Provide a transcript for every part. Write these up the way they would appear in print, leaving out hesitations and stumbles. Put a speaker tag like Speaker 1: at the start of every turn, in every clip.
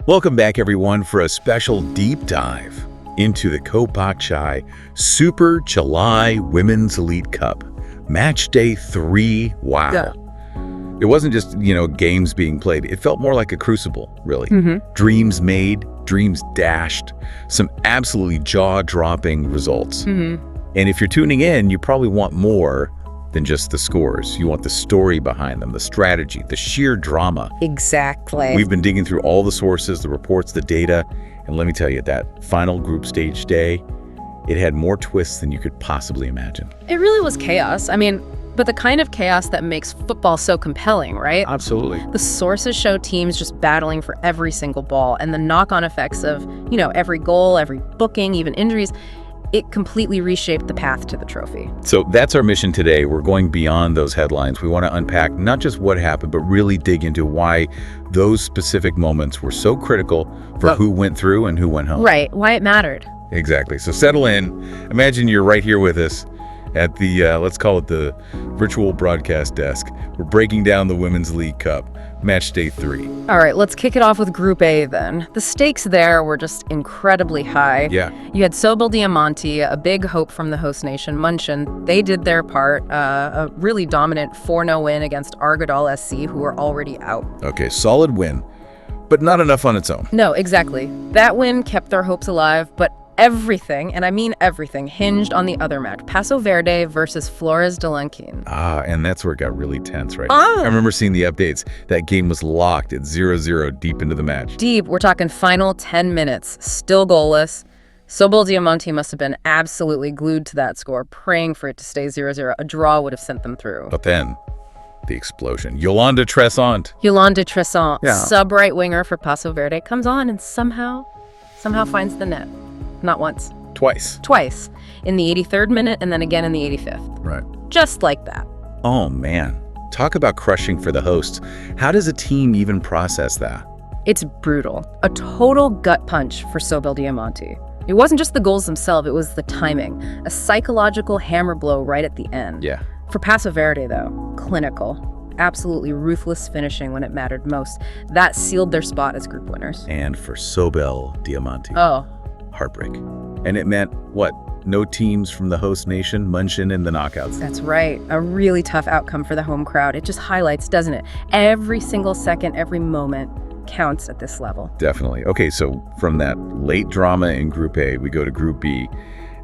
Speaker 1: Welcome back, everyone, for a special deep dive into the COPACCHAI Super July Women's Elite Cup. Match day 3, wow.
Speaker 2: Yeah.
Speaker 1: It wasn't just, games being played. It felt more like a crucible, really. Dreams made, dreams dashed, some absolutely jaw-dropping results. And if you're tuning in, you probably want more than just the scores. You want the story behind them, the strategy, the sheer drama.
Speaker 2: Exactly.
Speaker 1: We've been digging through all the sources, the reports, the data, and let me tell you, that final group stage day, it had more twists than you could possibly imagine.
Speaker 2: It really was chaos. But the kind of chaos that makes football so compelling, right?
Speaker 1: Absolutely.
Speaker 2: The sources show teams just battling for every single ball, and the knock-on effects of, every goal, every booking, even injuries, it completely reshaped the path to the trophy.
Speaker 1: So that's our mission today. We're going beyond those headlines. We want to unpack not just what happened, but really dig into why those specific moments were so critical for who went through and who went home.
Speaker 2: Right, why it mattered.
Speaker 1: Exactly. So settle in. Imagine you're right here with us at the, let's call it the virtual broadcast desk. We're breaking down the Women's League Cup, match day 3.
Speaker 2: All right, let's kick it off with Group A then. The stakes there were just incredibly high.
Speaker 1: Yeah.
Speaker 2: You had Sobel Diamanti, a big hope from the host nation, München. They did their part, a really dominant 4-0 win against Argodal SC, who were already out.
Speaker 1: Okay, solid win, but not enough on its own.
Speaker 2: No, exactly. That win kept their hopes alive, but everything, and I mean everything, hinged on the other match, Paso Verde versus Flores de Lanquin.
Speaker 1: And that's where it got really tense, right? I remember seeing the updates. That game was locked at 0-0 deep into the match.
Speaker 2: Deep, we're talking final 10 minutes, still goalless. Sobel Diamanti must have been absolutely glued to that score, praying for it to stay 0-0. A draw would have sent them through.
Speaker 1: But then, the explosion. Yolanda Tressant,
Speaker 2: sub-right winger for Paso Verde, comes on and somehow finds the net. Not once.
Speaker 1: Twice.
Speaker 2: In the 83rd minute and then again in the 85th.
Speaker 1: Right.
Speaker 2: Just like that.
Speaker 1: Oh, man. Talk about crushing for the hosts. How does a team even process that?
Speaker 2: It's brutal. A total gut punch for Sobel Diamanti. It wasn't just the goals themselves, it was the timing. A psychological hammer blow right at the end.
Speaker 1: Yeah.
Speaker 2: For Paso Verde, though, clinical. Absolutely ruthless finishing when it mattered most. That sealed their spot as group winners.
Speaker 1: And for Sobel Diamanti. Heartbreak. And it meant, what? No teams from the host nation, München in the knockouts.
Speaker 2: That's right. A really tough outcome for the home crowd. It just highlights, doesn't it? Every single second, every moment counts at this level.
Speaker 1: Definitely. Okay, so from that late drama in Group A, we go to Group B.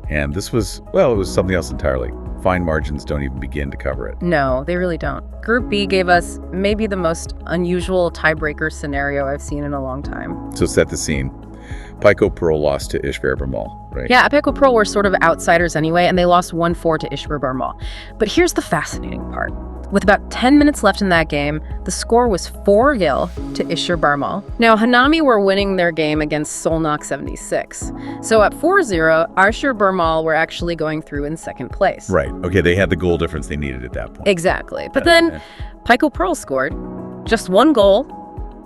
Speaker 1: And this was, it was something else entirely. Fine margins don't even begin to cover it.
Speaker 2: No, they really don't. Group B gave us maybe the most unusual tiebreaker scenario I've seen in a long time.
Speaker 1: So set the scene. Pico Pearl lost to Ishbir Barmal, right?
Speaker 2: Yeah, Pico Pearl were sort of outsiders anyway, and they lost 1-4 to Ishbir Barmal. But here's the fascinating part. With about 10 minutes left in that game, the score was 4-0 to Ishbir Barmal. Now, Hanami were winning their game against Solnock 76. So at 4-0, Ishbir Barmal were actually going through in second place.
Speaker 1: Right. Okay, they had the goal difference they needed at that point.
Speaker 2: Exactly. But then Pico Pearl scored just one goal,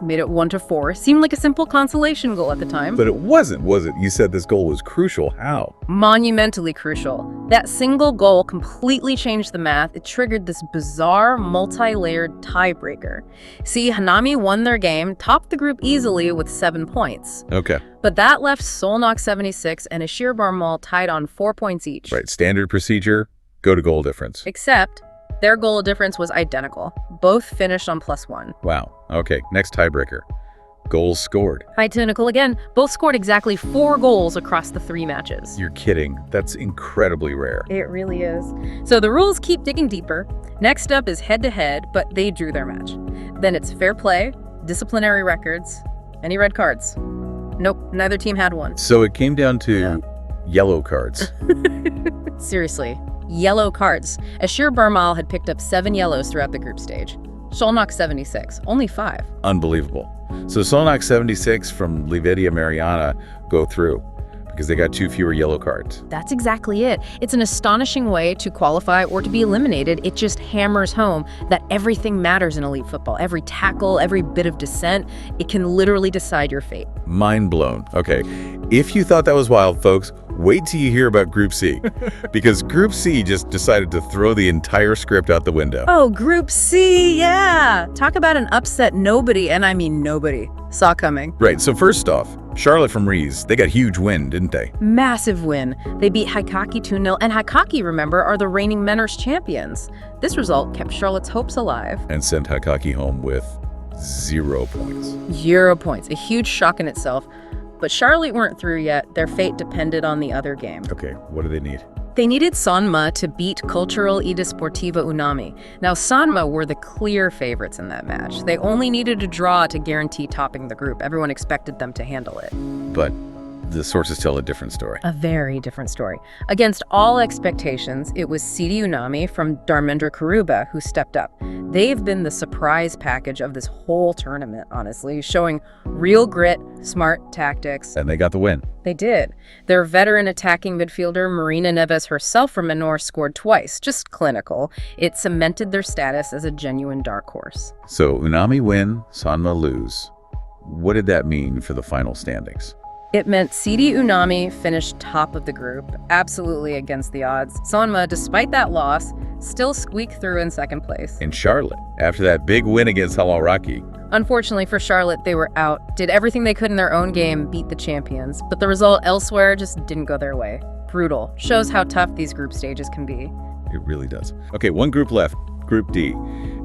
Speaker 2: made it 1-4. Seemed like a simple consolation goal at the time.
Speaker 1: But it wasn't, was it? You said this goal was crucial. How?
Speaker 2: Monumentally crucial. That single goal completely changed the math. It triggered this bizarre, multi-layered tiebreaker. See, Hanami won their game, topped the group easily with 7 points.
Speaker 1: Okay.
Speaker 2: But that left Solnock 76 and Ishbir Barmal tied on 4 points each.
Speaker 1: Right. Standard procedure, go to goal difference.
Speaker 2: Except their goal difference was identical. Both finished on +1.
Speaker 1: Wow. Okay, next tiebreaker. Goals scored.
Speaker 2: Identical again. Both scored exactly 4 goals across the 3 matches.
Speaker 1: You're kidding. That's incredibly rare.
Speaker 2: It really is. So the rules keep digging deeper. Next up is head-to-head, but they drew their match. Then it's fair play, disciplinary records, any red cards. Nope, neither team had one.
Speaker 1: So it came down to yellow cards.
Speaker 2: Seriously. Yellow cards. Ishbir Barmal had picked up 7 yellows throughout the group stage. Solnock 76, only 5.
Speaker 1: Unbelievable. So Solnock 76 from Livedia Mariana go through because they got 2 fewer yellow cards.
Speaker 2: That's exactly it. It's an astonishing way to qualify or to be eliminated. It just hammers home that everything matters in elite football. Every tackle, every bit of dissent, it can literally decide your fate.
Speaker 1: Mind blown. Okay, if you thought that was wild, folks, wait till you hear about Group C, because Group C just decided to throw the entire script out the window.
Speaker 2: Oh, Group C, yeah! Talk about an upset nobody, and I mean nobody, Saw coming.
Speaker 1: Right, so first off, Charlotte from Rees, they got huge win, didn't they?
Speaker 2: Massive win. They beat Haikaki 2-0, and Haikaki, remember, are the reigning Menors champions. This result kept Charlotte's hopes alive.
Speaker 1: And sent Haikaki home with 0 points.
Speaker 2: 0 points, a huge shock in itself. But Charlotte weren't through yet. Their fate depended on the other game.
Speaker 1: Okay, what do they need?
Speaker 2: They needed Sanma to beat Cultural y Desportiva Unami. Now, Sanma were the clear favorites in that match. They only needed a draw to guarantee topping the group. Everyone expected them to handle it.
Speaker 1: But the sources tell a different story.
Speaker 2: A very different story. Against all expectations, it was Sidi Unami from Dharmendra Karuba who stepped up. They've been the surprise package of this whole tournament, honestly, showing real grit, smart tactics.
Speaker 1: And they got the win.
Speaker 2: They did. Their veteran attacking midfielder, Marina Neves herself from Menor, scored twice, just clinical. It cemented their status as a genuine dark horse.
Speaker 1: So Unami win, Sanma lose. What did that mean for the final standings?
Speaker 2: It meant Sidi Unami finished top of the group, absolutely against the odds. Sanma, despite that loss, still squeaked through in second place.
Speaker 1: In Charlotte, after that big win against Halaraki.
Speaker 2: Unfortunately for Charlotte, they were out, did everything they could in their own game, beat the champions, but the result elsewhere just didn't go their way. Brutal. Shows how tough these group stages can be.
Speaker 1: It really does. Okay, one group left, Group D.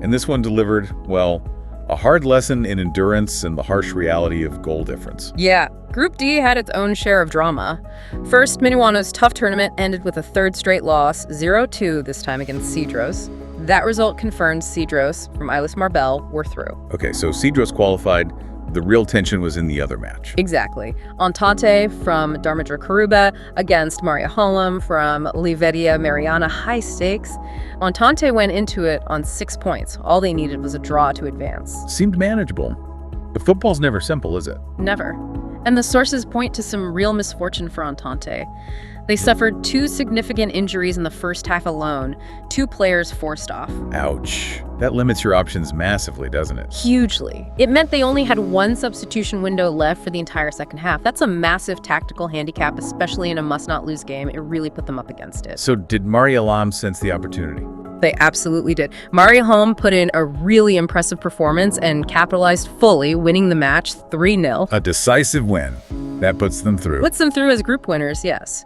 Speaker 1: And this one delivered, well, a hard lesson in endurance and the harsh reality of goal difference.
Speaker 2: Yeah, Group D had its own share of drama. First, Minuano's tough tournament ended with a third straight loss, 0-2 this time against Cedros. That result confirmed Cedros from Islas Marbel were through.
Speaker 1: Okay, so Cedros qualified. The real tension was in the other match.
Speaker 2: Exactly. Entente from Dharmendra Karuba against Maria Holm from Liveria Mariana. High stakes. Entente went into it on 6 points. All they needed was a draw to advance.
Speaker 1: Seemed manageable. But football's never simple, is it?
Speaker 2: Never. And the sources point to some real misfortune for Entente. They suffered 2 significant injuries in the first half alone, 2 players forced off.
Speaker 1: Ouch. That limits your options massively, doesn't it?
Speaker 2: Hugely. It meant they only had 1 substitution window left for the entire second half. That's a massive tactical handicap, especially in a must-not-lose game. It really put them up against it.
Speaker 1: So did Maria Lam sense the opportunity?
Speaker 2: They absolutely did. Maria Holm put in a really impressive performance and capitalized fully, winning the match 3-0.
Speaker 1: A decisive win. That puts them through.
Speaker 2: Puts them through as group winners, yes.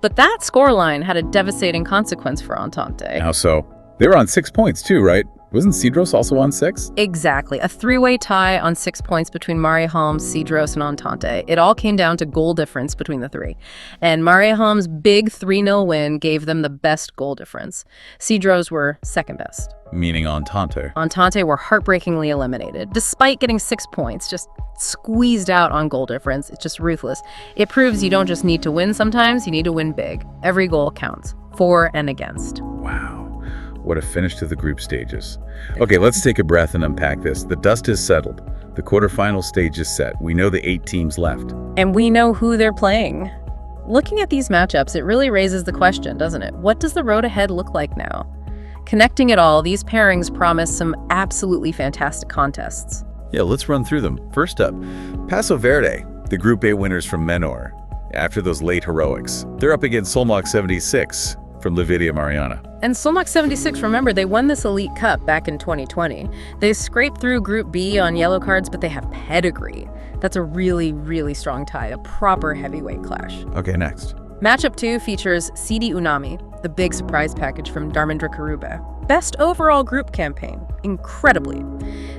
Speaker 2: But that scoreline had a devastating consequence for Entente.
Speaker 1: How so? They were on 6 points too, right? Wasn't Cedros also on 6?
Speaker 2: Exactly. A 3-way tie on 6 points between Maria Holm, Cedros, and Entente. It all came down to goal difference between the 3. And Maria Holm's big 3-0 win gave them the best goal difference. Cedros were second best.
Speaker 1: Meaning Entente.
Speaker 2: Entente were heartbreakingly eliminated. Despite getting 6 points, just squeezed out on goal difference. It's just ruthless. It proves you don't just need to win sometimes, you need to win big. Every goal counts, for and against.
Speaker 1: Wow. What a finish to the group stages. Okay, let's take a breath and unpack this. The dust is settled. The quarterfinal stage is set. We know the 8 teams left.
Speaker 2: And we know who they're playing. Looking at these matchups, it really raises the question, doesn't it? What does the road ahead look like now? Connecting it all, these pairings promise some absolutely fantastic contests.
Speaker 1: Yeah, let's run through them. First up, Paso Verde, the Group A winners from Menor. After those late heroics, they're up against Solmok 76 from Liveria Mariana.
Speaker 2: And Solmok 76, remember, they won this Elite Cup back in 2020. They scraped through Group B on yellow cards, but they have pedigree. That's a really, really strong tie, a proper heavyweight clash.
Speaker 1: Okay, next.
Speaker 2: Matchup 2 features Sidi Unami, the big surprise package from Dharmendra Karuba. Best overall group campaign, incredibly.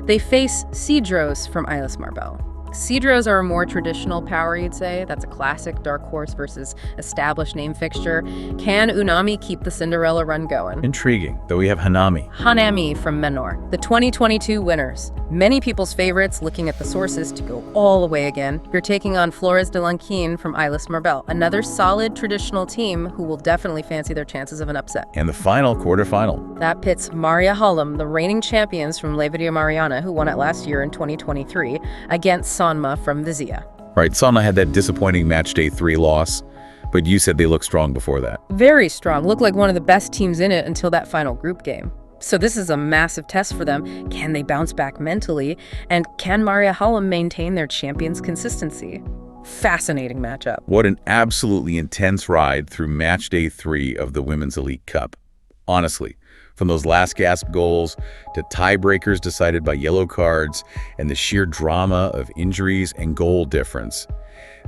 Speaker 2: They face Cedros from Islas Marbel. Cedros are a more traditional power, you'd say. That's a classic dark horse versus established name fixture. Can Unami keep the Cinderella run going?
Speaker 1: Intriguing, though we have Hanami.
Speaker 2: Hanami from Menor, the 2022 winners. Many people's favorites, looking at the sources to go all the way again. You're taking on Flores de Lanquin from Islas Marbel, another solid traditional team who will definitely fancy their chances of an upset.
Speaker 1: And the final quarterfinal.
Speaker 2: That pits Maria Holm, the reigning champions from Liveria Mariana, who won it last year in 2023, against Sanma from Vizia.
Speaker 1: Right, Sanma had that disappointing Matchday 3 loss, but you said they looked strong before that.
Speaker 2: Very strong. Looked like one of the best teams in it until that final group game. So this is a massive test for them. Can they bounce back mentally? And can Maria Holm maintain their champions' consistency? Fascinating matchup.
Speaker 1: What an absolutely intense ride through Matchday 3 of the Women's Elite Cup. Honestly, From those last-gasp goals to tiebreakers decided by yellow cards and the sheer drama of injuries and goal difference.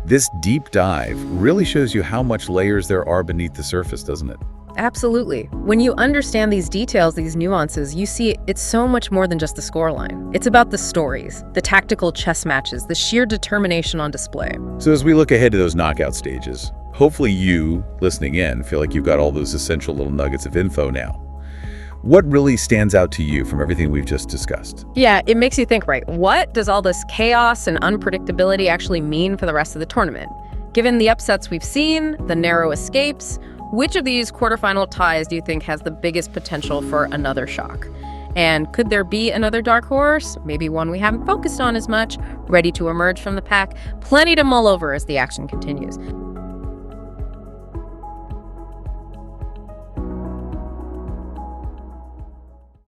Speaker 1: This deep dive really shows you how much layers there are beneath the surface, doesn't it?
Speaker 2: Absolutely. When you understand these details, these nuances, you see it's so much more than just the scoreline. It's about the stories, the tactical chess matches, the sheer determination on display.
Speaker 1: So as we look ahead to those knockout stages, hopefully you, listening in, feel like you've got all those essential little nuggets of info now. What really stands out to you from everything we've just discussed?
Speaker 2: Yeah, it makes you think, right, what does all this chaos and unpredictability actually mean for the rest of the tournament? Given the upsets we've seen, the narrow escapes, which of these quarterfinal ties do you think has the biggest potential for another shock? And could there be another dark horse, maybe one we haven't focused on as much, ready to emerge from the pack? Plenty to mull over as the action continues.